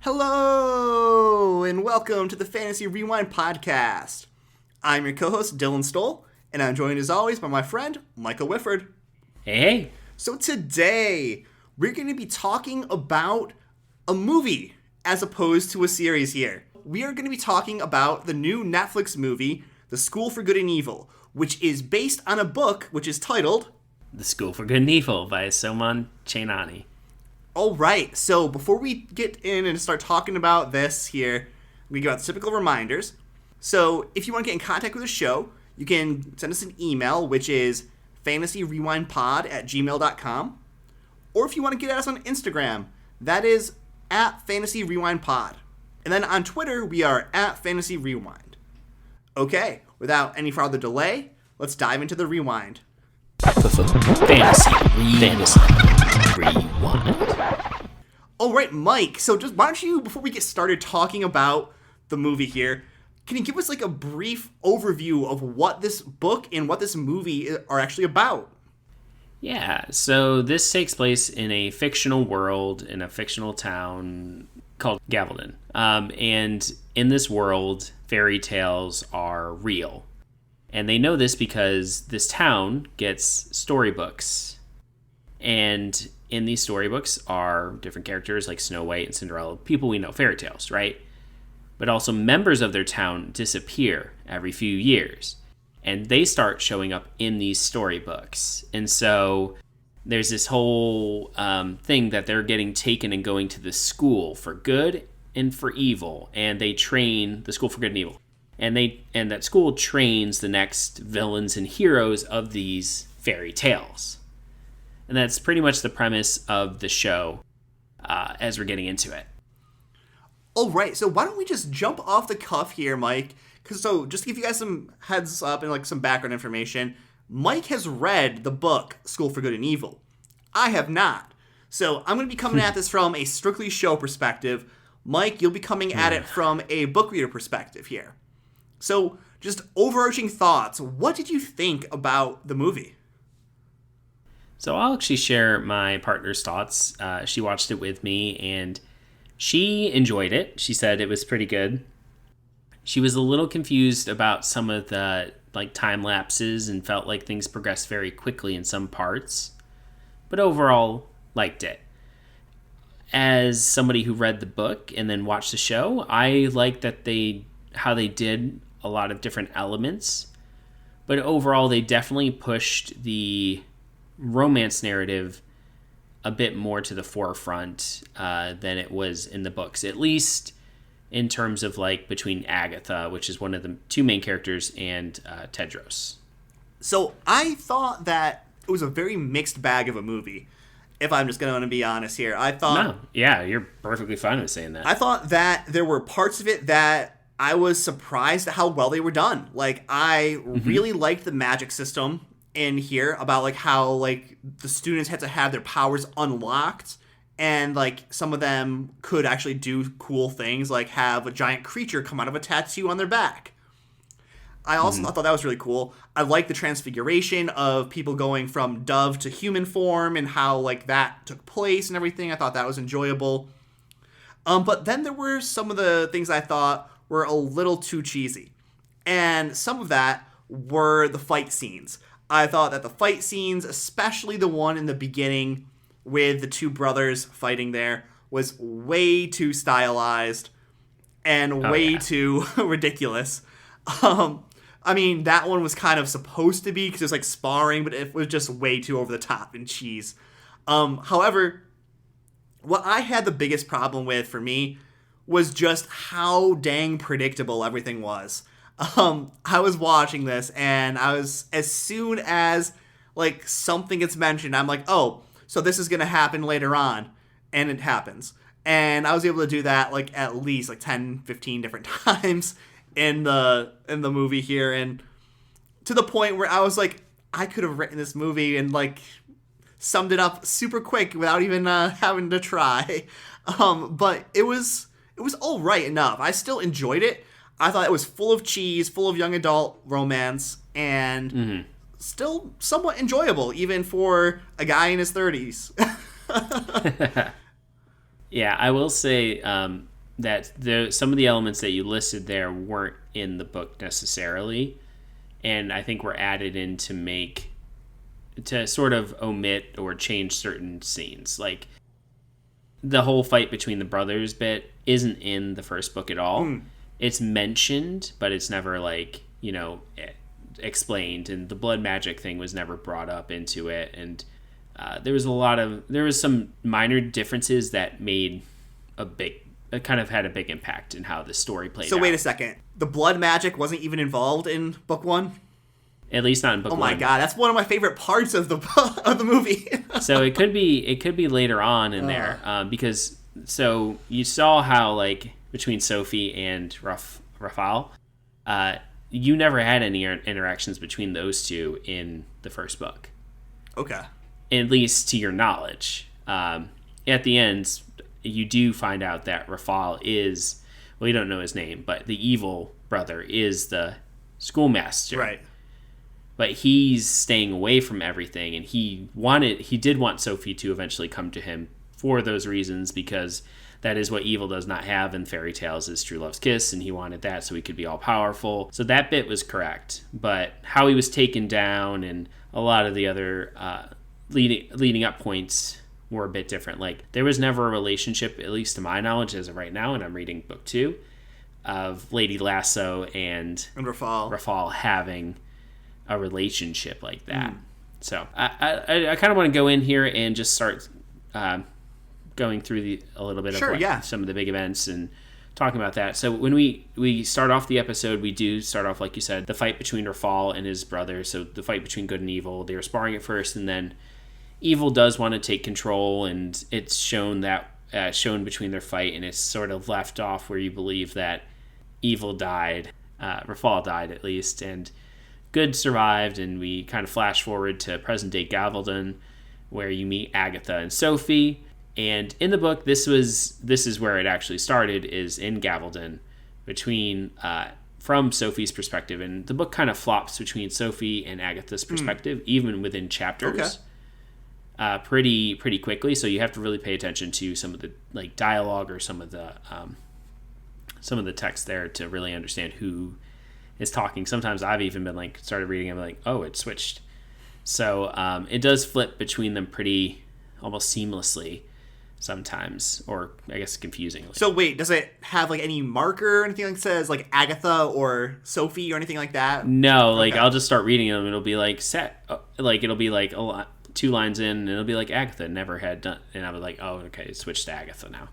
Hello, and welcome to the Fantasy Rewind podcast. I'm your co-host, Dylan Stoll, and I'm joined as always by my friend, Michael Whifford. Hey. So today, we're going to be talking about a movie as opposed to a series here. We are going to be talking about the new Netflix movie, The School for Good and Evil, which is based on a book which is titled The School for Good and Evil by Soman Chainani. All right, so before we get in and start talking about this here, we give out the typical reminders. So if you want to get in contact with the show, you can send us an email, which is fantasyrewindpod@gmail.com. Or if you want to get at us on Instagram, that is @fantasyrewindpod. And then on Twitter, we are @fantasyrewind. Okay, without any further delay, let's dive into the rewind. Fantasy Rewind. All right, Mike. So just why don't you, before we get started talking about the movie here, can you give us like a brief overview of what this book and what this movie are actually about? Yeah, so this takes place in a fictional world, in a fictional town called Gavaldon. And in this world, fairy tales are real. And they know this because this town gets storybooks. And in these storybooks are different characters like Snow White and Cinderella, people we know, fairy tales, right? But also members of their town disappear every few years. And they start showing up in these storybooks. And so there's this whole thing that they're getting taken and going to the school for good and for evil. And they train the School for Good and Evil. And that school trains the next villains and heroes of these fairy tales. And that's pretty much the premise of the show as we're getting into it. All right, so why don't we just jump off the cuff here, Mike? So just to give you guys some heads up and like some background information, Mike has read the book School for Good and Evil. I have not. So I'm going to be coming at this from a strictly show perspective. Mike, you'll be coming at it from a book reader perspective here. So just overarching thoughts. What did you think about the movie? So I'll actually share my partner's thoughts. She watched it with me, and she enjoyed it. She said it was pretty good. She was a little confused about some of the time lapses and felt like things progressed very quickly in some parts, but overall liked it. As somebody who read the book and then watched the show, I liked that how they did a lot of different elements, but overall they definitely pushed the romance narrative a bit more to the forefront than it was in the books, at least in terms of between Agatha, which is one of the two main characters, and Tedros. So I thought that it was a very mixed bag of a movie, if I'm just going to be honest here. No, yeah, you're perfectly fine with saying that. I thought that there were parts of it that I was surprised at how well they were done. I really liked the magic system in here about how the students had to have their powers unlocked, and some of them could actually do cool things, like have a giant creature come out of a tattoo on their back. I also thought that was really cool. I liked the transfiguration of people going from dove to human form and how that took place and everything. I thought that was enjoyable. But then there were some of the things I thought were a little too cheesy. And some of that were the fight scenes. I thought that the fight scenes, especially the one in the beginning with the two brothers fighting there, was way too stylized and way too ridiculous. I mean, that one was kind of supposed to be because it was sparring, but it was just way too over the top and cheese. However, what I had the biggest problem with for me was just how dang predictable everything was. I was watching this, and I was, as soon as something gets mentioned, I'm like, oh, so this is gonna happen later on, and it happens. And I was able to do that at least 10, 15 different times in the movie here, and to the point where I was I could have written this movie and summed it up super quick without even having to try. But it was all right enough. I still enjoyed it. I thought it was full of cheese, full of young adult romance, and still somewhat enjoyable, even for a guy in his 30s. Yeah, I will say some of the elements that you listed there weren't in the book necessarily, and I think were added in to sort of omit or change certain scenes. Like the whole fight between the brothers bit isn't in the first book at all. It's mentioned, but it's never like, explained, and the blood magic thing was never brought up into it, and there was some minor differences that made kind of had a big impact in how the story played out. So wait a second, the blood magic wasn't even involved in book 1? At least not in book 1. Oh my god, that's one of my favorite parts of the movie. So it could be later on in there, because so you saw how like between Sophie and Raphael, you never had any interactions between those two in the first book. Okay. At least to your knowledge. At the end, you do find out that Raphael is, well, you don't know his name, but the evil brother is the schoolmaster. Right. But he's staying away from everything, and he did want Sophie to eventually come to him for those reasons, because that is what evil does not have in fairy tales, is true love's kiss, and he wanted that so he could be all powerful. So that bit was correct, but how he was taken down and a lot of the other leading up points were a bit different. Like there was never a relationship, at least to my knowledge as of right now, and I'm reading book 2, of Lady Lasso and Raphael having a relationship like that. So I kind of want to go in here and just start going through a little bit of some of the big events and talking about that. So when we start off the episode, we do start off, like you said, the fight between Raphael and his brother. So the fight between good and evil. They were sparring at first, and then evil does want to take control, and it's shown between their fight, and it's sort of left off where you believe that evil died, Raphael died at least, and good survived, and we kind of flash forward to present day Gavaldon, where you meet Agatha and Sophie. And in the book, this is where it actually started, is in Gavaldon, from Sophie's perspective, and the book kind of flops between Sophie and Agatha's perspective, even within chapters. Okay. Pretty quickly, so you have to really pay attention to some of the like dialogue or some of the text there to really understand who is talking. Sometimes I've even been like started reading and I'm like, oh, it switched. So it does flip between them pretty almost seamlessly sometimes, or I guess confusingly. So wait, does it have like any marker or anything like that says like Agatha or Sophie or anything like that? No, like I'll just start reading them and it'll be like it'll be like 2 lines in and it'll be like Agatha never had done, and I was like, oh, okay, it switched to Agatha now.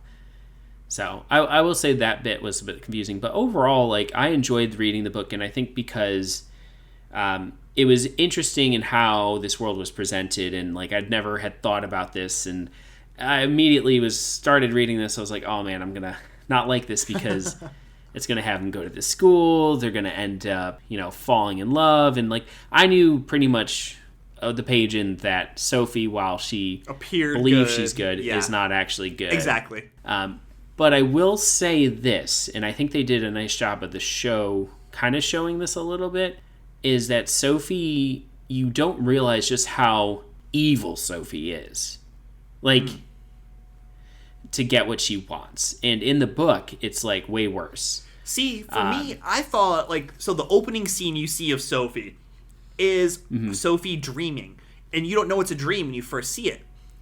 So I will say that bit was a bit confusing, but overall, like I enjoyed reading the book, and I think because it was interesting in how this world was presented, and like I'd never had thought about this, and I immediately started reading this. I was like, oh man, I'm gonna not like this because it's gonna have them go to this school. They're gonna end up, falling in love, and like I knew pretty much the page in that Sophie, while she believes she's good, is not actually good. Exactly. But I will say this, and I think they did a nice job of the show kind of showing this a little bit, is that Sophie, you don't realize just how evil Sophie is. Like, to get what she wants. And in the book, it's like way worse. See, for me, I thought so the opening scene you see of Sophie is Sophie dreaming. And you don't know it's a dream when you first see it.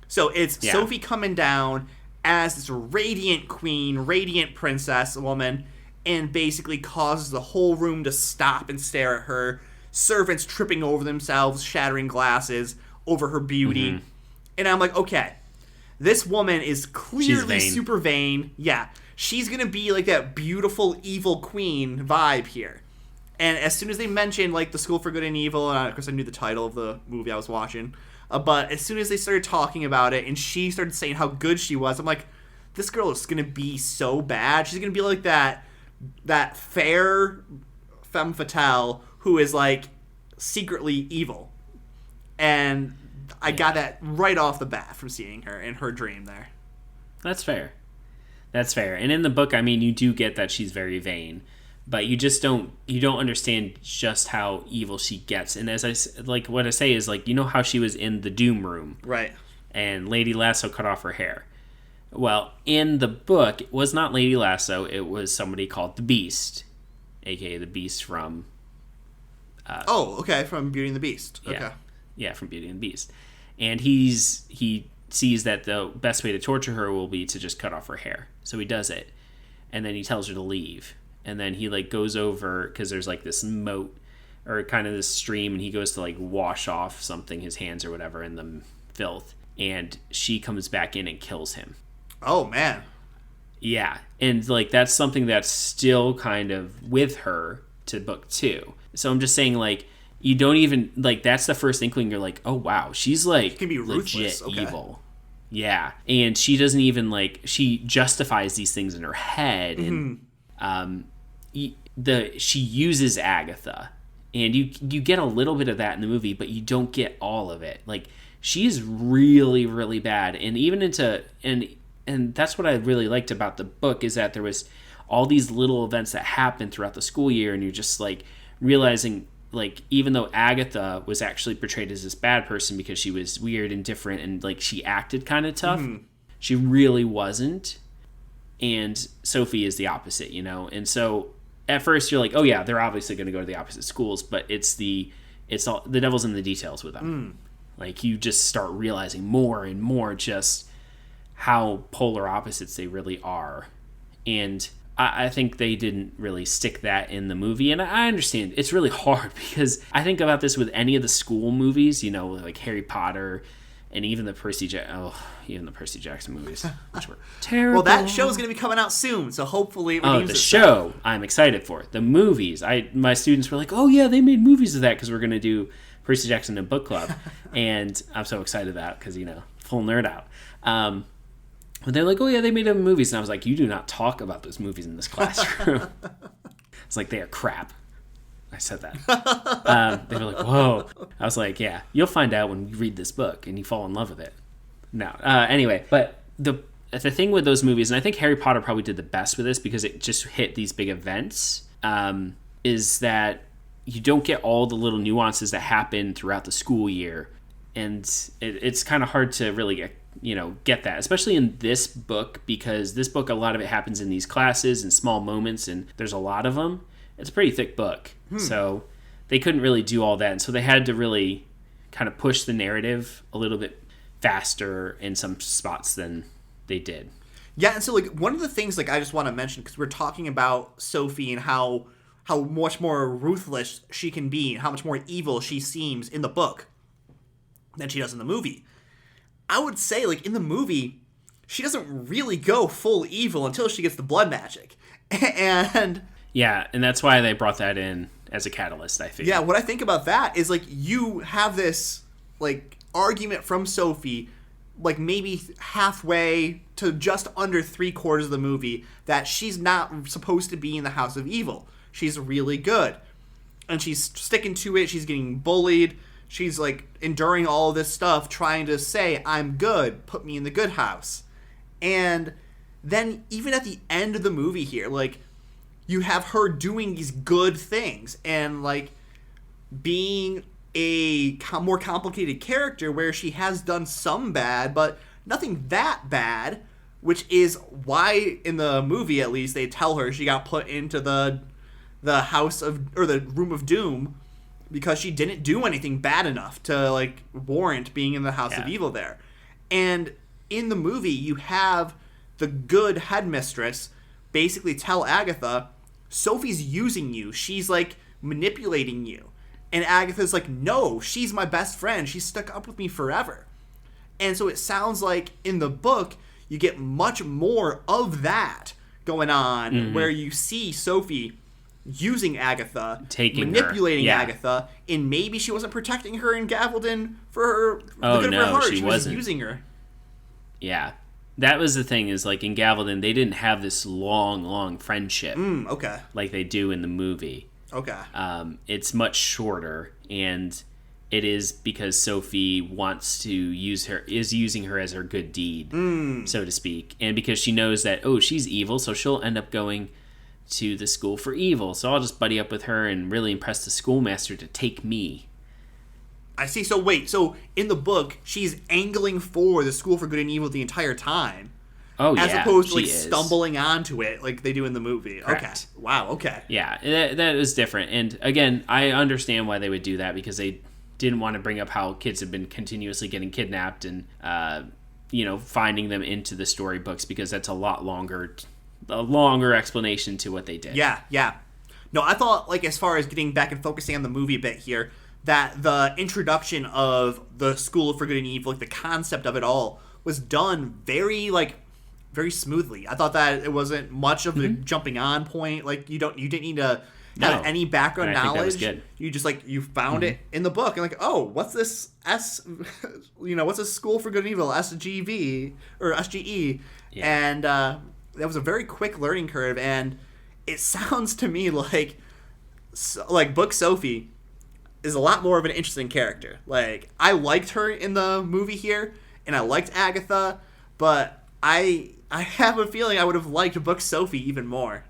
So it's Sophie coming down as this radiant queen, radiant princess woman, and basically causes the whole room to stop and stare at her. Servants tripping over themselves, shattering glasses over her beauty. And I'm like, okay, this woman is clearly super vain. Yeah, she's going to be like that beautiful evil queen vibe here. And as soon as they mentioned like the School for Good and Evil, and of course I knew the title of the movie I was watching, but as soon as they started talking about it and she started saying how good she was, I'm like, this girl is going to be so bad. She's going to be like that fair femme fatale who is like secretly evil. And I got that right off the bat from seeing her in her dream there. That's fair. And in the book, I mean, you do get that she's very vain, but you don't understand just how evil she gets. And as what I say is how she was in the Doom Room. Right. And Lady Lasso cut off her hair. Well, in the book, it was not Lady Lasso. It was somebody called the Beast, aka the Beast from Oh, okay, from Beauty and the Beast. yeah, Okay. yeah, from Beauty and the Beast, and he sees that the best way to torture her will be to just cut off her hair. So he does it, and then he tells her to leave, and then he like goes over because there's like this moat or kind of this stream, and he goes to like wash off something, his hands or whatever, in the filth, and she comes back in and kills him. Oh man. Yeah, and like that's something that's still kind of with her to book 2. So I'm just saying, like, you don't even like that's the first inkling. You're like, oh wow, she's like She can be ruthless. legit Okay. evil. Yeah, and she doesn't even like she justifies these things in her head, and she uses Agatha, and you get a little bit of that in the movie, but you don't get all of it. Like she's really really bad, and even into and that's what I really liked about the book is that there was all these little events that happened throughout the school year, and you're just like realizing like even though Agatha was actually portrayed as this bad person because she was weird and different and like she acted kind of tough, she really wasn't. And Sophie is the opposite, you know. And so at first you're like, oh yeah, they're obviously going to go to the opposite schools, but it's all the devil's in the details with them. Like you just start realizing more and more just how polar opposites they really are. And I think they didn't really stick that in the movie. And I understand it's really hard because I think about this with any of the school movies, you know, like Harry Potter and even the Percy Jackson movies, which were terrible. Well, that show's going to be coming out soon, so hopefully it Oh, redeems the itself. show I'm excited for. The movies, my students were like, oh yeah, they made movies of that because we're going to do Percy Jackson in book club. And I'm so excited about because, you know, full nerd out. But they're like, oh yeah, they made them movies. And I was like, you do not talk about those movies in this classroom. It's like, they are crap. I said that. They were like, whoa. I was like, yeah, you'll find out when you read this book and you fall in love with it. No. Anyway, but the thing with those movies, and I think Harry Potter probably did the best with this because it just hit these big events, is that you don't get all the little nuances that happen throughout the school year. And it's kind of hard to really get that, especially in this book, because this book, a lot of it happens in these classes and small moments, and there's a lot of them. It's a pretty thick book. So they couldn't really do all that. And so they had to really kind of push the narrative a little bit faster in some spots than they did. Yeah, and so like one of the things like I just want to mention, because we're talking about Sophie and how much more ruthless she can be and how much more evil she seems in the book than she does in the movie. I would say, like, in the movie, she doesn't really go full evil until she gets the blood magic. And yeah, and that's why they brought that in as a catalyst, I think. yeah, what I think about that is, like, you have this, like, argument from Sophie, like, maybe halfway to just under 3/4 of the movie, that she's not supposed to be in the House of Evil. She's really good. And she's sticking to it. She's getting bullied. She's, like, enduring all of this stuff, trying to say, I'm good, put me in the good house. And then, even at the end of the movie here, like, you have her doing these good things and, like, being a more complicated character where she has done some bad, but nothing that bad, which is why, in the movie at least, they tell her she got put into the house of, or the room of doom, because she didn't do anything bad enough to, like, warrant being in the House of Evil there. And in the movie, you have the good headmistress basically tell Agatha, Sophie's using you. She's, like, manipulating you. And Agatha's like, no, she's my best friend. She's stuck up with me forever. And so it sounds like in the book, you get much more of that going on, where you see Sophie using Agatha, manipulating Agatha, and maybe she wasn't protecting her in Gavaldon for the good of her heart. She was using her. Yeah. That was the thing, is like in Gavaldon, they didn't have this long friendship Okay. like they do in the movie. Okay. It's much shorter, and it is because Sophie wants to is using her as her good deed, so to speak. And because she knows that, oh, she's evil, so she'll end up going to the school for evil. So I'll just buddy up with her and really impress the schoolmaster to take me. I see. So wait, so in the book, she's angling for the school for good and evil the entire time. Oh, as yeah, opposed to like she is. stumbling onto it like they do in the movie. Correct. Okay. Wow. Okay. Yeah, that is different. And again, I understand why they would do that, because they didn't want to bring up how kids have been continuously getting kidnapped and, finding them into the storybooks, because that's a longer explanation to what they did. Yeah. Yeah. No, I thought, like, as far as getting back and focusing on the movie a bit here, that the introduction of the School of for Good and Evil, like the concept of it all, was done very smoothly. I thought that it wasn't much of a jumping on point. Like, you didn't need to have any background I think that knowledge. was good. You just you found it in the book and like, oh, what's this what's this School for Good and Evil, SGV or SGE? Yeah. And that was a very quick learning curve, and it sounds to me like Book Sophie is a lot more of an interesting character. Like, I liked her in the movie here, and I liked Agatha, but I have a feeling I would have liked Book Sophie even more.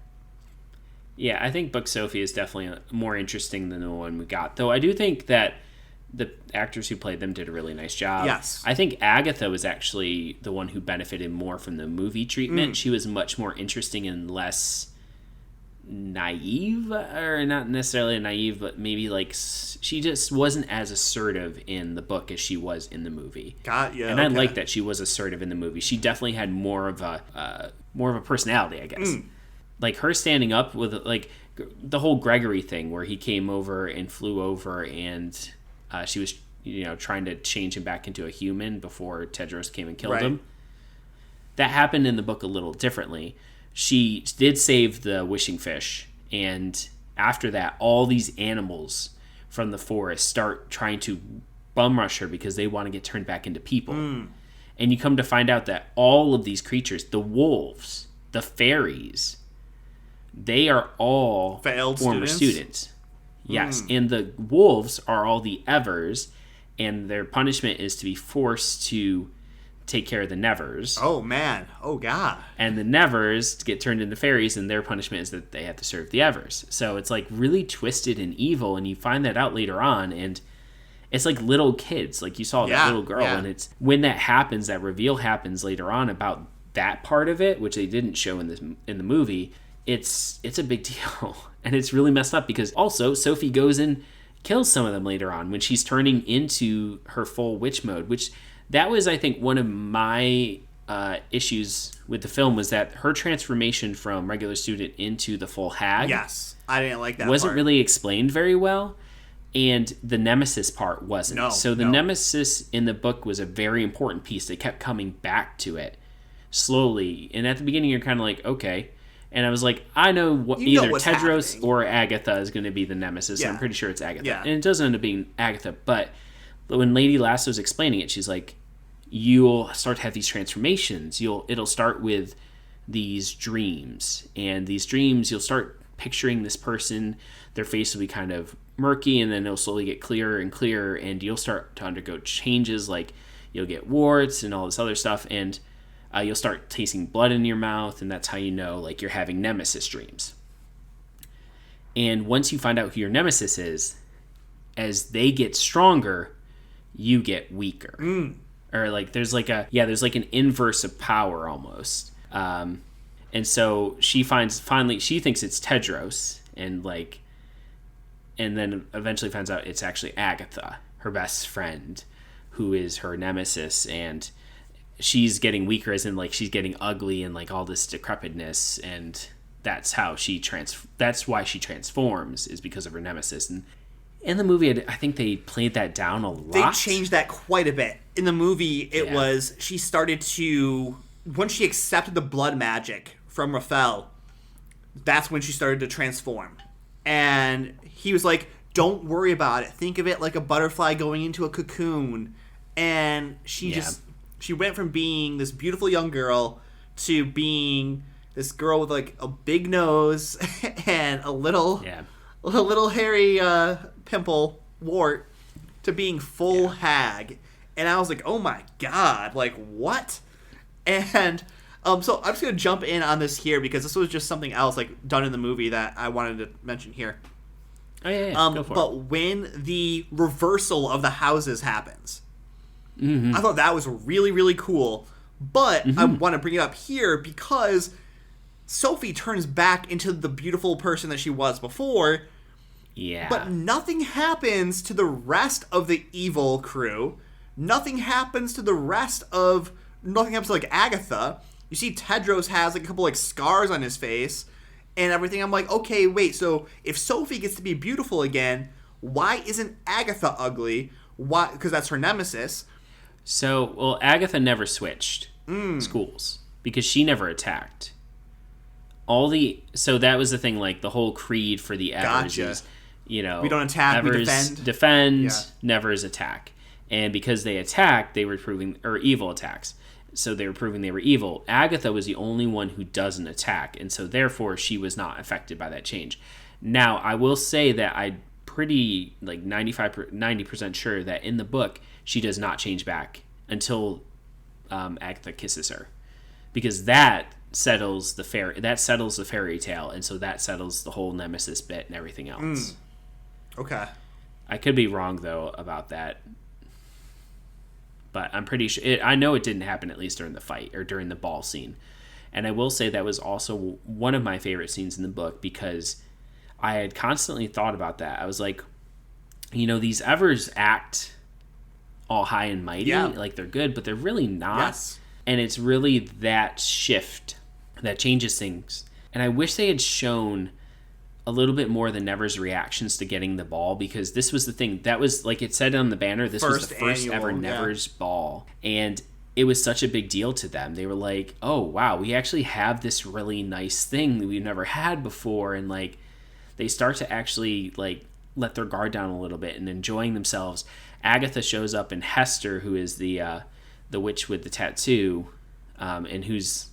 Yeah, I think Book Sophie is definitely more interesting than the one we got. Though I do think that the actors who played them did a really nice job. Yes. I think Agatha was actually the one who benefited more from the movie treatment. She was much more interesting and less naive, or not necessarily naive, but maybe she just wasn't as assertive in the book as she was in the movie. And I like that she was assertive in the movie. She definitely had more of a personality, I guess. Like her standing up with the whole Gregory thing, where he came over and flew over, and she was trying to change him back into a human before Tedros came and killed him. That happened in the book a little differently. She did save the wishing fish, and after that, all these animals from the forest start trying to bum rush her because they want to get turned back into people. And you come to find out that all of these creatures, the wolves, the fairies, they are all failed former students. Yes, and the wolves are all the Evers, and their punishment is to be forced to take care of the Nevers. Oh, man. Oh, God. And the Nevers get turned into fairies, and their punishment is that they have to serve the Evers. So it's really twisted and evil, and you find that out later on, and it's like little kids. Like you saw that little girl, and it's when that happens, that reveal happens later on about that part of it, which they didn't show in the movie. It's a big deal, and it's really messed up, because also Sophie goes and kills some of them later on when she's turning into her full witch mode, which that was, I think, one of my issues with the film, was that her transformation from regular student into the full hag. Yes, I didn't like that wasn't part. really explained very well, and the nemesis part wasn't. The nemesis in the book was a very important piece. They kept coming back to it slowly, and at the beginning you're kind of like, okay. And I was like, I know either Tedros happening. or Agatha is going to be the nemesis. Yeah. I'm pretty sure it's Agatha. Yeah. And it doesn't end up being Agatha. But when Lady Lasso's explaining it, she's like, you'll start to have these transformations. It'll start with these dreams. And these dreams, you'll start picturing this person. Their face will be kind of murky, and then it'll slowly get clearer and clearer. And you'll start to undergo changes, like you'll get warts and all this other stuff. And you'll start tasting blood in your mouth, and that's how you know you're having nemesis dreams. And once you find out who your nemesis is, as they get stronger, you get weaker. Or there's an inverse of power almost. And so she she thinks it's Tedros, and then eventually finds out it's actually Agatha, her best friend, who is her nemesis, and she's getting weaker, as in she's getting ugly and all this decrepitness, and that's how that's why she transforms, is because of her nemesis. And in the movie, I think they played that down a lot. They changed that quite a bit. In the movie, it was she started to, once she accepted the blood magic from Raphael, that's when she started to transform. And he was like, don't worry about it. Think of it like a butterfly going into a cocoon. And she went from being this beautiful young girl to being this girl with a big nose and a little hairy pimple wart, to being full hag. And I was like, oh my God, what? And so I'm just going to jump in on this here, because this was just something else done in the movie that I wanted to mention here. Oh, yeah. Go for but it. when the reversal of the houses happens, I thought that was really, really cool. But I want to bring it up here because Sophie turns back into the beautiful person that she was before. Yeah. But nothing happens to the rest of the evil crew. Nothing happens to like Agatha. You see Tedros has like a couple like scars on his face and everything. I'm like, okay, wait, so if Sophie gets to be beautiful again, why isn't Agatha ugly? Why? Because that's her nemesis. So, well, Agatha never switched schools because she never attacked. So that was the thing, like the whole creed for the Evers is, we don't attack, Evers we defend, Nevers attack. And because they attacked, they were proving, or evil attacks. So they were proving they were evil. Agatha was the only one who doesn't attack, and so therefore she was not affected by that change. Now, I will say that I'm pretty, like 90% sure that in the book, she does not change back until Agatha kisses her. Because that settles the fairy tale, and so that settles the whole nemesis bit and everything else. Okay. I could be wrong, though, about that. But I'm pretty sure I know it didn't happen, at least during the fight or during the ball scene. And I will say that was also one of my favorite scenes in the book because I had constantly thought about that. I was like, these Evers act all high and mighty, like they're good, but they're really not. Yes. And it's really that shift that changes things. And I wish they had shown a little bit more than Nevers' reactions to getting the ball, because this was the thing. That was, like it said on the banner, this was the first ever Nevers ball. And it was such a big deal to them. They were like, oh, wow, we actually have this really nice thing that we've never had before. And, like, they start to actually, like, let their guard down a little bit and enjoying themselves. Agatha shows up, and Hester, who is the witch with the tattoo, and who's...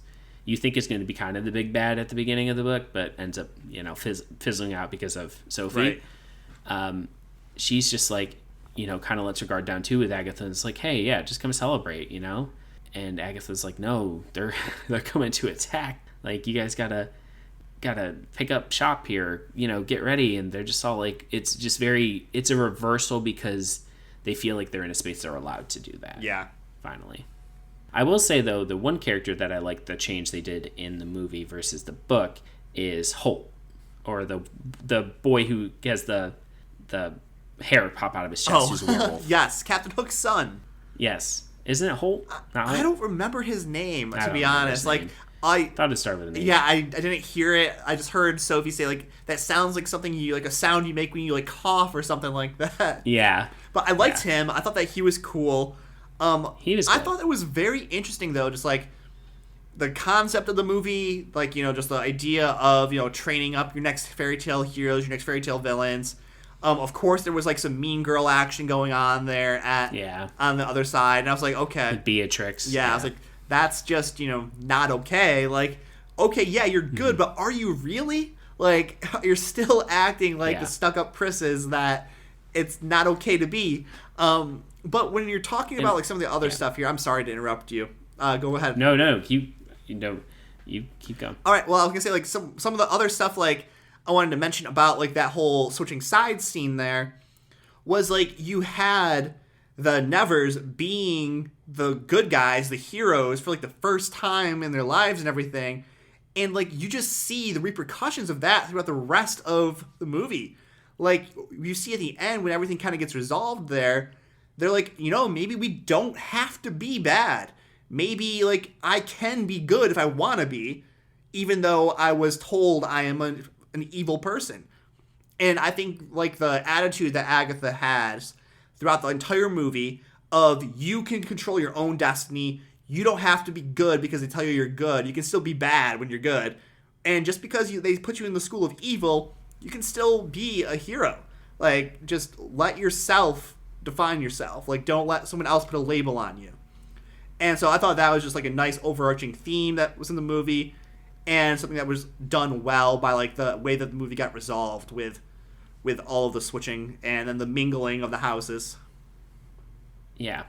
you think is going to be kind of the big bad at the beginning of the book, but ends up, fizzling out because of Sophie. Right. She's just like, kind of lets her guard down too with Agatha. And it's like, hey, yeah, just come celebrate, And Agatha's like, no, they're coming to attack. Like, you guys gotta pick up shop here, get ready. And they're just all like, it's a reversal because they feel like they're in a space they're allowed to do that. Yeah. Finally. I will say, though, the one character that I like the change they did in the movie versus the book is Holt, or the boy who has the hair pop out of his chest who's a werewolf. Yes, Captain Hook's son. Yes. Isn't it Holt? Not Holt? I don't remember his name, to be honest. Like, I thought it started with a name. Yeah, I didn't hear it. I just heard Sophie say, like, that sounds like something a sound you make when you, like, cough or something like that. Yeah. But I liked him. I thought that he was cool. He was good. I thought it was very interesting, though, just like the concept of the movie, like, just the idea of, training up your next fairy tale heroes, your next fairy tale villains. Of course, there was like some mean girl action going on there on the other side, and I was like, okay, with Beatrix. Yeah, I was like, that's just not okay. Like, okay, yeah, you're good, but are you really? Like, you're still acting like the stuck-up prisses that it's not okay to be. But when you're talking about like some of the other stuff here, I'm sorry to interrupt you. Go ahead. No, you keep going. All right. Well, I was gonna say like some of the other stuff like I wanted to mention about like that whole switching sides scene there was like you had the Nevers being the good guys, the heroes for like the first time in their lives and everything, and like you just see the repercussions of that throughout the rest of the movie. Like you see at the end when everything kind of gets resolved there. They're like, maybe we don't have to be bad. Maybe, like, I can be good if I want to be, even though I was told I am an evil person. And I think, like, the attitude that Agatha has throughout the entire movie of you can control your own destiny. You don't have to be good because they tell you you're good. You can still be bad when you're good. And just because they put you in the school of evil, you can still be a hero. Like, just let yourself define yourself. Like, don't let someone else put a label on you. And so I thought that was just like a nice overarching theme that was in the movie, and something that was done well by like the way that the movie got resolved with all of the switching and then the mingling of the houses. Yeah.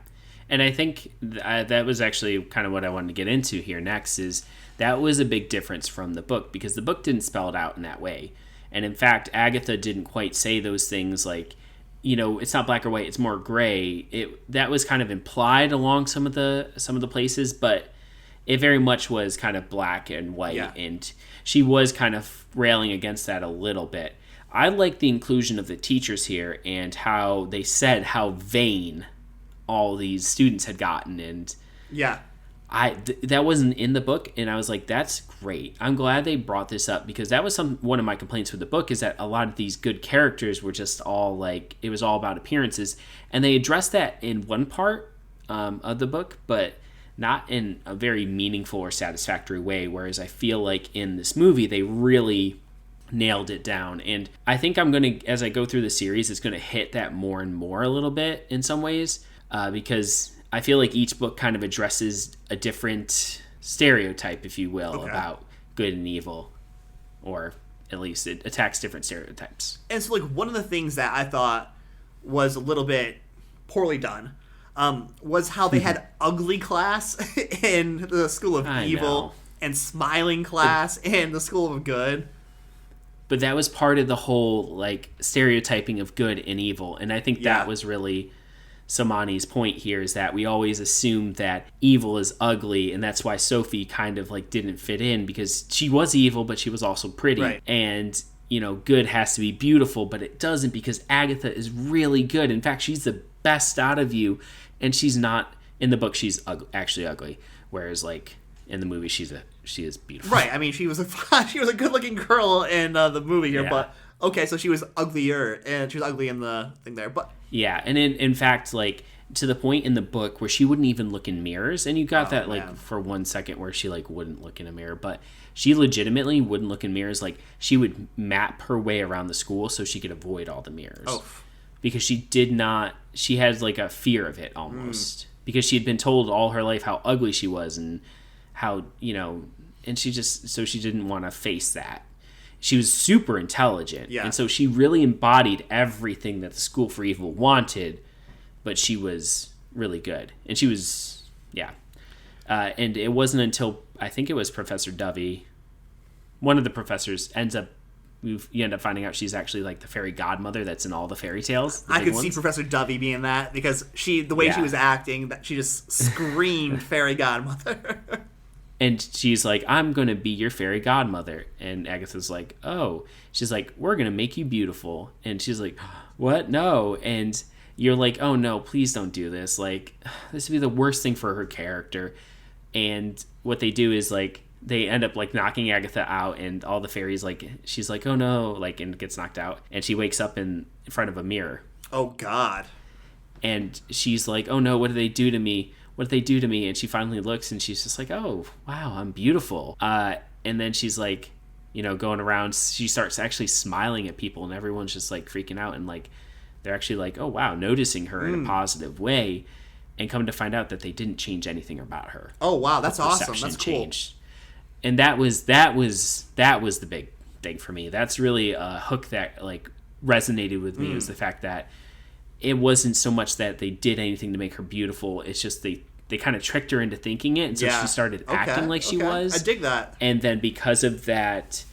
And I think that was actually kind of what I wanted to get into here next, is that was a big difference from the book, because the book didn't spell it out in that way. And in fact, Agatha didn't quite say those things like, it's not black or white, it's more gray. That was kind of implied along some of the places, but it very much was kind of black and white, Yeah. and she was kind of railing against that a little bit. I like the inclusion of the teachers here and how they said how vain all these students had gotten, and Yeah. that wasn't in the book, and I was like, that's great. I'm glad they brought this up, because that was one of my complaints with the book, is that a lot of these good characters were just all like, it was all about appearances, and they addressed that in one part of the book, but not in a very meaningful or satisfactory way, whereas I feel like in this movie they really nailed it down. And I think I'm going to, as I go through the series, it's going to hit that more and more a little bit in some ways, because I feel like each book kind of addresses a different stereotype, if you will, about good and evil, or at least it attacks different stereotypes. And so, like, one of the things that I thought was a little bit poorly done was how they had ugly class in the School of Evil and smiling class in the School of Good. But that was part of the whole, like, stereotyping of good and evil, and I think that was really Samani's point here, is that we always assume that evil is ugly, and that's why Sophie kind of like didn't fit in, because she was evil but she was also pretty, right. And you know, good has to be beautiful, but it doesn't, because Agatha is really good. In fact, she's the best out of you, and she's not, in the book she's actually ugly, whereas like in the movie she is beautiful. Right. I mean, she was a good-looking girl in the movie here, but okay, so she was uglier, and she was ugly in the thing there, but yeah, and in fact, like, to the point in the book where she wouldn't even look in mirrors, and you got that, like, man, for 1 second where she, like, wouldn't look in a mirror, but she legitimately wouldn't look in mirrors. Like, she would map her way around the school so she could avoid all the mirrors. Oh. Because she had, like, a fear of it, almost. Because she had been told all her life how ugly she was, and how, you know, and she didn't want to face that. She was super intelligent, and so she really embodied everything that the School for Evil wanted, but she was really good. And she was, and it wasn't until, I think it was Professor Dovey, one of the professors, you end up finding out she's actually like the fairy godmother that's in all the fairy tales. I could see Professor Dovey being that, because the way she was acting, that she just screamed fairy godmother. And she's like, I'm going to be your fairy godmother. And Agatha's like, oh. She's like, we're going to make you beautiful. And she's like, what? No. And you're like, oh, no, please don't do this. Like, this would be the worst thing for her character. And what they do is, like, they end up, like, knocking Agatha out. And all the fairies, like, she's like, oh, no. Like, and gets knocked out. And she wakes up in front of a mirror. Oh, God. And she's like, oh, no, what did they do to me? What did they do to me? And she finally looks, and she's just like, oh, wow, I'm beautiful. And then she's like, you know, going around, she starts actually smiling at people, and everyone's just like freaking out, and like they're actually like, oh, wow, noticing her in a positive way, and come to find out that they didn't change anything about her. Oh, wow, that's awesome. That's changed. Cool. And that was the big thing for me. That's really a hook that like resonated with me, was the fact that it wasn't so much that they did anything to make her beautiful. It's just they kind of tricked her into thinking it, and so she started acting like she was. I dig that. And then because of that,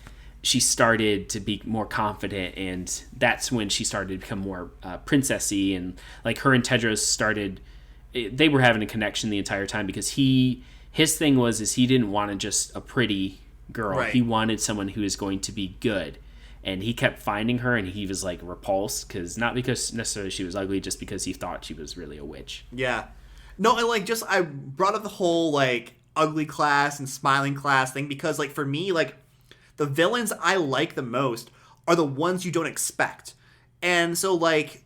she started to be more confident, and that's when she started to become more princessy, and like her and Tedros started. They were having a connection the entire time, because his thing was he didn't want just a pretty girl. Right. He wanted someone who is going to be good. And he kept finding her, and he was like repulsed, because not because necessarily she was ugly, just because he thought she was really a witch. Yeah. No, and like I brought up the whole like ugly class and smiling class thing, because like for me, like the villains I like the most are the ones you don't expect. And so like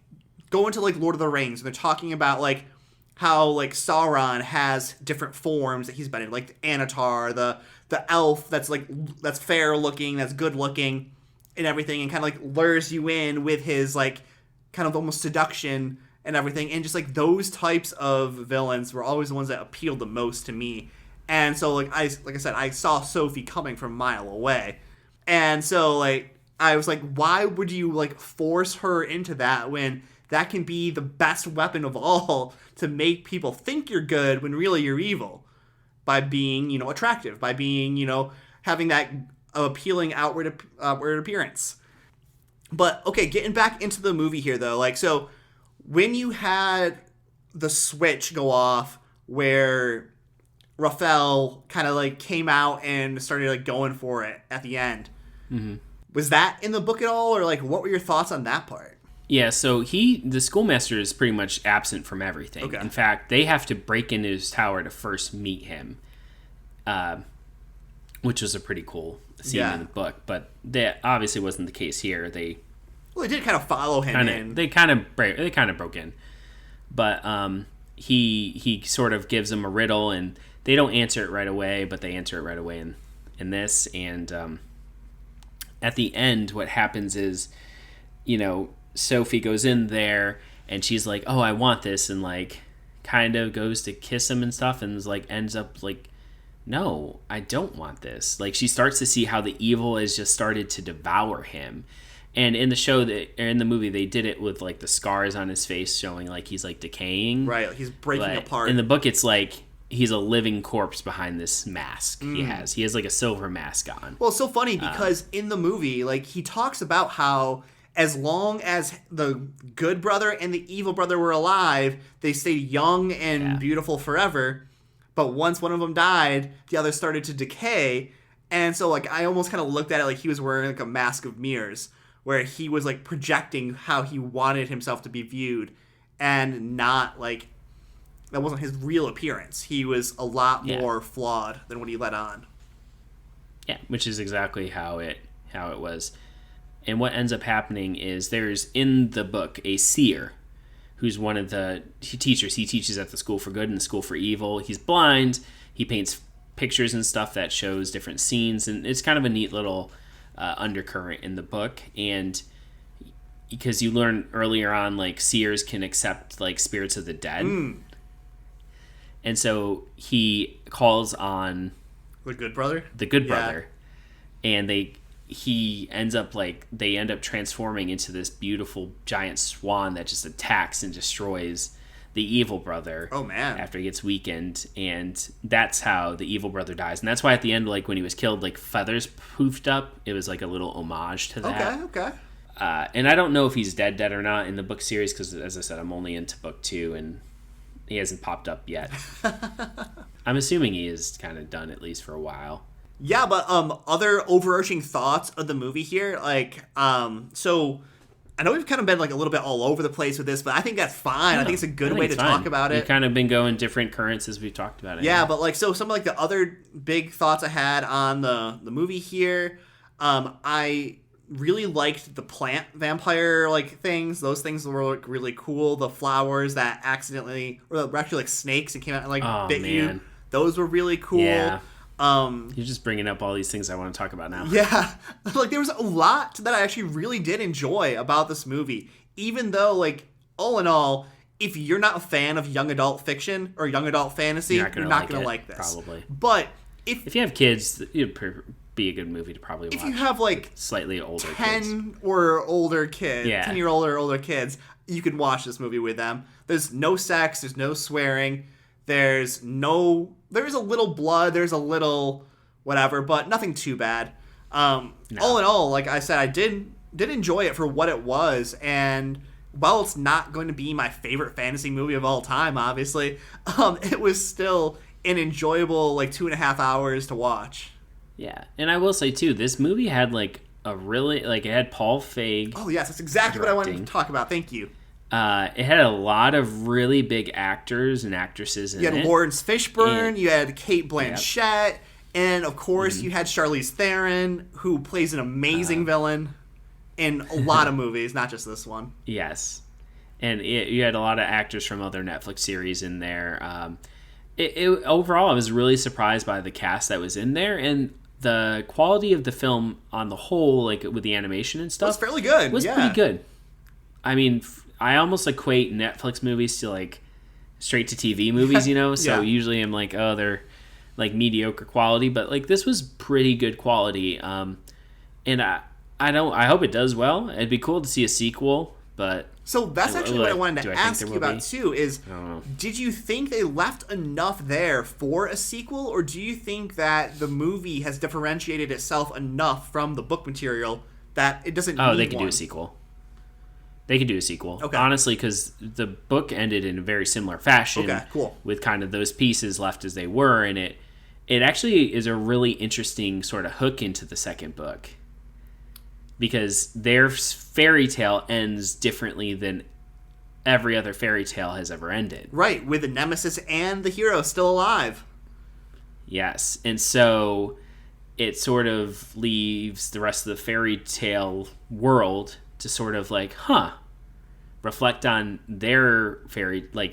go into like Lord of the Rings, and they're talking about like how like Sauron has different forms that he's been in, like the Anatar, the elf that's fair looking, that's good looking, and everything, and kind of like lures you in with his like kind of almost seduction and everything. And just like those types of villains were always the ones that appealed the most to me. And so like I said, I saw Sophie coming from a mile away. And so like I was like, why would you like force her into that when that can be the best weapon of all to make people think you're good when really you're evil, by being, you know, attractive, by being, you know, having that appealing outward appearance. But okay, getting back into the movie here though, like, so when you had the switch go off where Raphael kind of like came out and started like going for it at the end. Mm-hmm. Was that in the book at all, or like what were your thoughts on that part? Yeah, so the schoolmaster is pretty much absent from everything. Okay. In fact, they have to break into his tower to first meet him, which was a pretty cool scene in the book. But that obviously wasn't the case here. They did kind of follow him in. They kind of broke in, but he sort of gives them a riddle, and they don't answer it right away, but they answer it right away in this. And at the end, what happens is, Sophie goes in there and she's like, "Oh, I want this," and like kind of goes to kiss him and stuff, and is like ends up like, "No, I don't want this." Like she starts to see how the evil has just started to devour him. And in the show in the movie, they did it with like the scars on his face showing like he's like decaying. Right, like he's breaking apart. In the book, it's like he's a living corpse behind this mask he has. He has like a silver mask on. Well, it's so funny because in the movie, like he talks about how as long as the good brother and the evil brother were alive, they stayed young and beautiful forever. But once one of them died, the other started to decay. And so like I almost kind of looked at it like he was wearing like a mask of mirrors, where he was like projecting how he wanted himself to be viewed, and not like that wasn't his real appearance. He was a lot more flawed than what he let on. Yeah, which is exactly how it was. And what ends up happening is there's in the book a seer who's one of the teachers. He teaches at the School for Good and the School for Evil. He's blind. He paints pictures and stuff that shows different scenes, and it's kind of a neat little undercurrent in the book. And because you learn earlier on, like seers can accept like spirits of the dead, and so he calls on the good brother, and they end up transforming into this beautiful giant swan that just attacks and destroys the evil brother. Oh man! After he gets weakened, and that's how the evil brother dies, and that's why at the end, like when he was killed, like feathers poofed up. It was like a little homage to that. Okay. And I don't know if he's dead or not in the book series because, as I said, I'm only into book 2, and he hasn't popped up yet. I'm assuming he is kind of done at least for a while. Yeah, but other overarching thoughts of the movie here, like so I know we've kind of been like a little bit all over the place with this, but I think that's fine. I think it's a good way to talk about it. We've kind of been going different currents as we've talked about it. Yeah, but like so some of like the other big thoughts I had on the movie here, I really liked the plant vampire like things. Those things were like really cool. The flowers that were actually like snakes and came out and like bit you. Those were really cool. Yeah. You're just bringing up all these things I want to talk about now. Yeah. Like there was a lot that I actually really did enjoy about this movie. Even though like all in all, if you're not a fan of young adult fiction or young adult fantasy, you're not going to like this. Probably. But if you have kids, it'd be a good movie to probably watch. If you have like slightly older 10 kids. or older kids, 10-year-old or older kids, you can watch this movie with them. There's no sex, there's no swearing, there's a little blood, there's a little whatever, but nothing too bad. All in all, like I said, I did enjoy it for what it was, and while it's not going to be my favorite fantasy movie of all time, obviously, it was still an enjoyable like 2.5 hours to watch. Yeah, and I will say too, this movie had like a really it had Paul Feig. Oh yes, that's exactly what I wanted to talk about. Thank you. It had a lot of really big actors and actresses in it. You had Lawrence Fishburne, you had Cate Blanchett, and of course you had Charlize Theron, who plays an amazing villain in a lot of movies, not just this one. Yes, and you had a lot of actors from other Netflix series in there. Overall, I was really surprised by the cast that was in there, and the quality of the film on the whole, like with the animation and stuff, was fairly good. Was pretty good. I mean, I almost equate Netflix movies to like straight to TV movies, you know. So usually I'm like, oh, they're like mediocre quality, but like this was pretty good quality. And I hope it does well. It'd be cool to see a sequel, but. So that's actually what I wanted to ask you about too, is did you think they left enough there for a sequel, or do you think that the movie has differentiated itself enough from the book material that it doesn't need they can one? Do a sequel. They could do a sequel. Okay. Honestly, because the book ended in a very similar fashion. Okay, cool. With kind of those pieces left as they were, and it actually is a really interesting sort of hook into the second book. Because their fairy tale ends differently than every other fairy tale has ever ended. Right, with the nemesis and the hero still alive. Yes, and so it sort of leaves the rest of the fairy tale world to sort of like, reflect on their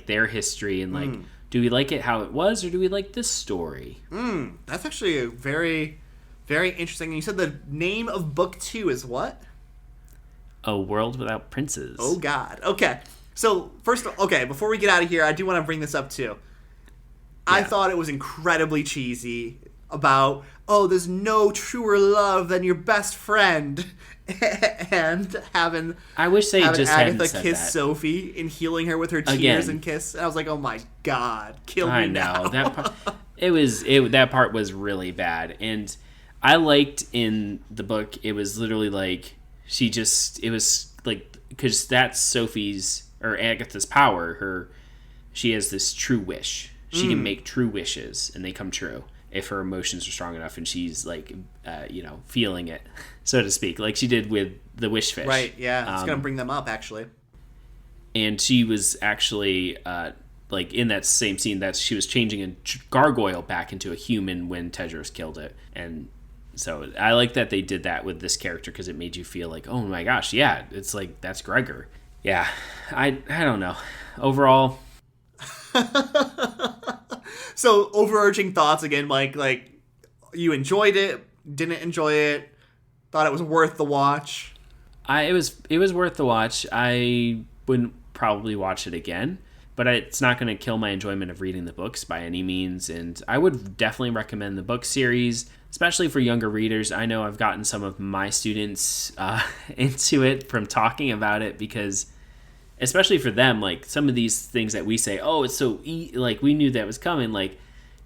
their history and like, do we like it how it was or do we like this story? That's actually a very, very interesting. And you said the name of book 2 is what? A World Without Princes. Oh, God. Okay. So, before we get out of here, I do want to bring this up, too. I Yeah. thought it was incredibly cheesy about, there's no truer love than your best friend. And having I wish they just hadn't Agatha said kiss that. Sophie and healing her with her tears Again. and kiss. And I was like, oh my God, kill me I now. know that part, that part was really bad, and I liked in the book it was literally like it was like because that's Sophie's or Agatha's power. She has this true wish. She can make true wishes, and they come true if her emotions are strong enough, and she's like, feeling it, so to speak, like she did with the wish fish. Right, yeah. I was going to bring them up, actually. And she was actually, like, in that same scene, that she was changing a gargoyle back into a human when Tedros killed it. And so I like that they did that with this character because it made you feel like, oh my gosh, yeah, it's like, that's Gregor. Yeah, I don't know. Overall... So, overarching thoughts again, Mike, like, you enjoyed it, didn't enjoy it, thought it was worth the watch. It was worth the watch. I wouldn't probably watch it again, but it's not going to kill my enjoyment of reading the books by any means. And I would definitely recommend the book series, especially for younger readers. I know I've gotten some of my students into it from talking about it because, especially for them, like some of these things that we say, oh, it's so like we knew that was coming. Like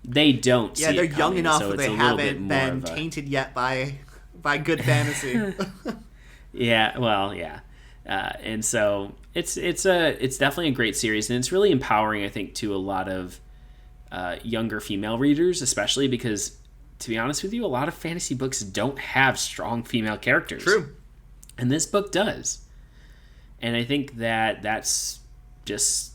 they don't. Yeah, see they're it young coming, enough so that it's they a little haven't bit more been of a- tainted yet by good fantasy. Yeah, well, yeah, and so it's definitely a great series, and it's really empowering, I think, to a lot of younger female readers, especially because, to be honest with you, a lot of fantasy books don't have strong female characters. True. And this book does, and I think that that's just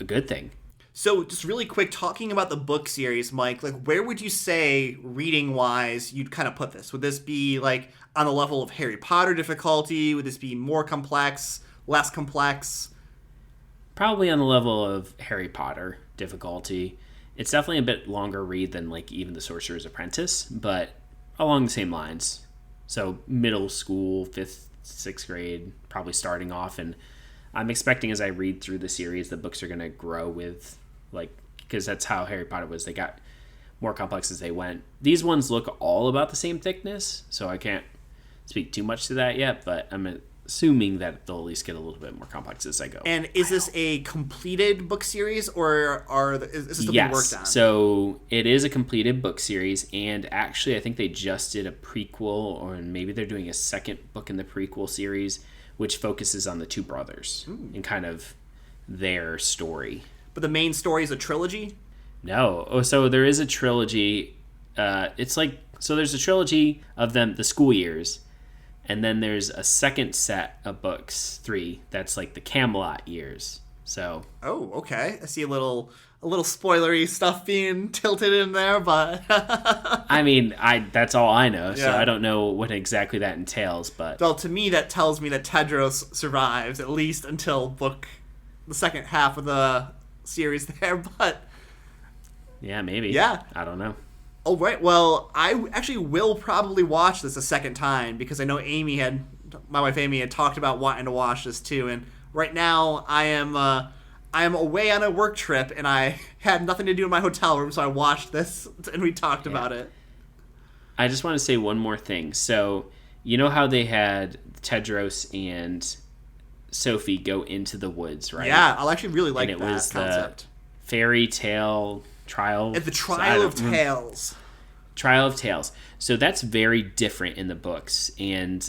a good thing. So, just really quick, talking about the book series, Mike, like, where would you say, reading-wise, you'd kind of put this? Would this be, like, on the level of Harry Potter difficulty? Would this be more complex, less complex? Probably on the level of Harry Potter difficulty. It's definitely a bit longer read than, like, even The Sorcerer's Apprentice, but along the same lines. So, middle school, 5th, 6th grade, probably starting off, and I'm expecting as I read through the series, the books are going to grow with, like, because that's how Harry Potter was. They got more complex as they went. These ones look all about the same thickness, so I can't speak too much to that yet, but I'm assuming that they'll at least get a little bit more complex as I go. And is this a completed book series, or is this still being worked on? So it is a completed book series, and actually I think they just did a prequel, or maybe they're doing a second book in the prequel series, which focuses on the two brothers and kind of their story. But the main story is a trilogy? No. Oh, so there is a trilogy. It's like, so there's a trilogy of them, the school years, and then there's a second set of books, 3, that's like the Camelot years. So. Oh, okay. I see a little spoilery stuff being tilted in there, but I mean, that's all I know, so Yeah. I don't know what exactly that entails, but well, to me that tells me that Tedros survives at least until the second half of the series there, but yeah, maybe. Yeah. I don't know. oh right, well, I actually will probably watch this a second time because I know my wife Amy had talked about wanting to watch this too, and right now I am away on a work trip and I had nothing to do in my hotel room, so I watched this and we talked about it. I just want to say one more thing. So, you know how they had Tedros and Sophie go into the woods, right? Yeah, I'll actually really like And it that was concept. the fairy tale trial. At the Trial of Tales. Trial of Tales. So that's very different in the books, and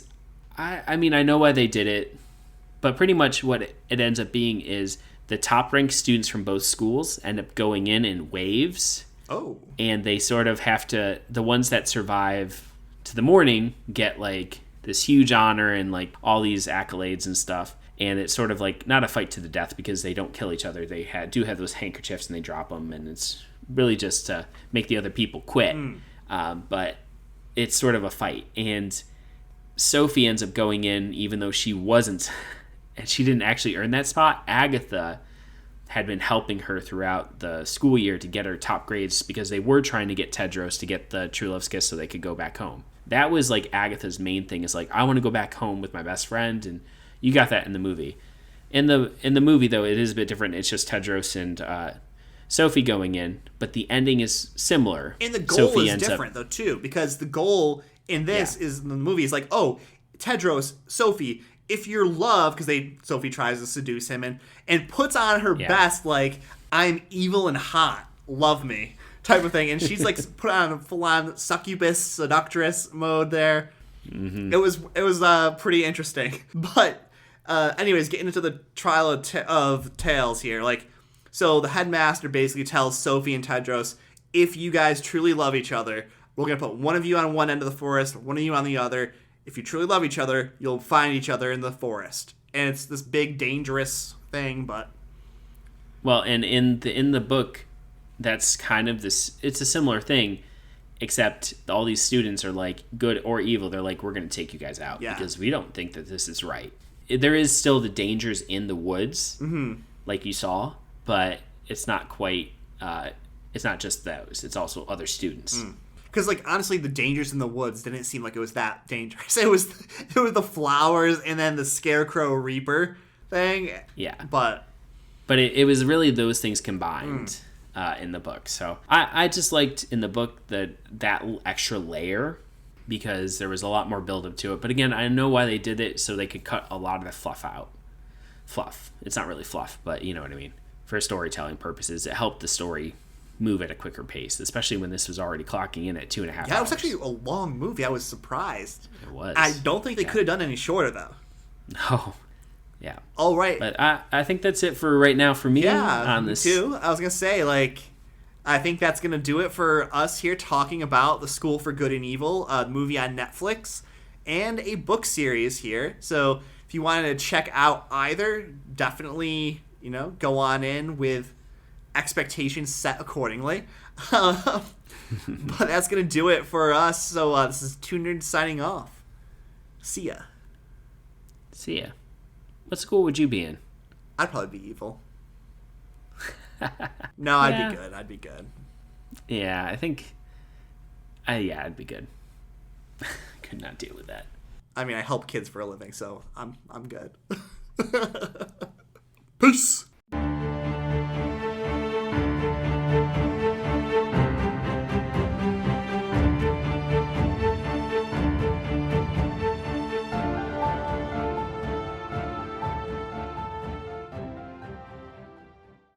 I mean I know why they did it. But pretty much what it ends up being is the top ranked students from both schools end up going in waves. Oh. And they sort of have to, the ones that survive to the morning get like this huge honor and like all these accolades and stuff. And it's sort of like not a fight to the death because they don't kill each other. They do have those handkerchiefs and they drop them, and it's really just to make the other people quit. But it's sort of a fight. And Sophie ends up going in even though she wasn't, and she didn't actually earn that spot. Agatha had been helping her throughout the school year to get her top grades because they were trying to get Tedros to get the True Love's Kiss so they could go back home. That was like Agatha's main thing, is like, I want to go back home with my best friend, and you got that in the movie. In the movie, though, it is a bit different. It's just Tedros and Sophie going in, but the ending is similar. And the goal is different, though, too, because the goal in this is, in the movie, is like, oh, Tedros, Sophie, if you're loved, because Sophie tries to seduce him and puts on her best, like, I'm evil and hot, love me, type of thing. And she's like put on a full-on succubus, seductress mode there. Mm-hmm. It was pretty interesting. But anyways, getting into the trial of tales here. Like, so the headmaster basically tells Sophie and Tedros, if you guys truly love each other, we're going to put one of you on one end of the forest, one of you on the other. If you truly love each other, you'll find each other in the forest. And it's this big, dangerous thing, but... Well, and in the book, that's kind of this... It's a similar thing, except all these students are like, good or evil, they're like, we're going to take you guys out because we don't think that this is right. There is still the dangers in the woods, like you saw, but it's not quite... it's not just those. It's also other students. Because, like, honestly, the dangers in the woods didn't seem like it was that dangerous. It was the flowers and then the Scarecrow Reaper thing. Yeah. But it was really those things combined in the book. So I just liked in the book that extra layer because there was a lot more build-up to it. But again, I know why they did it, so they could cut a lot of the fluff out. Fluff. It's not really fluff, but you know what I mean. For storytelling purposes, it helped the story move at a quicker pace, especially when this was already clocking in at 2.5 hours. Yeah, it was actually a long movie. I was surprised. It was. I don't think they could have done any shorter, though. No. Yeah. All right. But I think that's it for right now for me on this. Me too. I was going to say, like, I think that's going to do it for us here talking about The School for Good and Evil, a movie on Netflix, and a book series here. So if you wanted to check out either, definitely, go on in with expectations set accordingly. But that's going to do it for us. So this is Two Nerds signing off. See ya. See ya. What school would you be in? I'd probably be evil. No, I'd be good. Yeah, I think... I'd be good. Could not deal with that. I mean, I help kids for a living, so I'm good. Peace!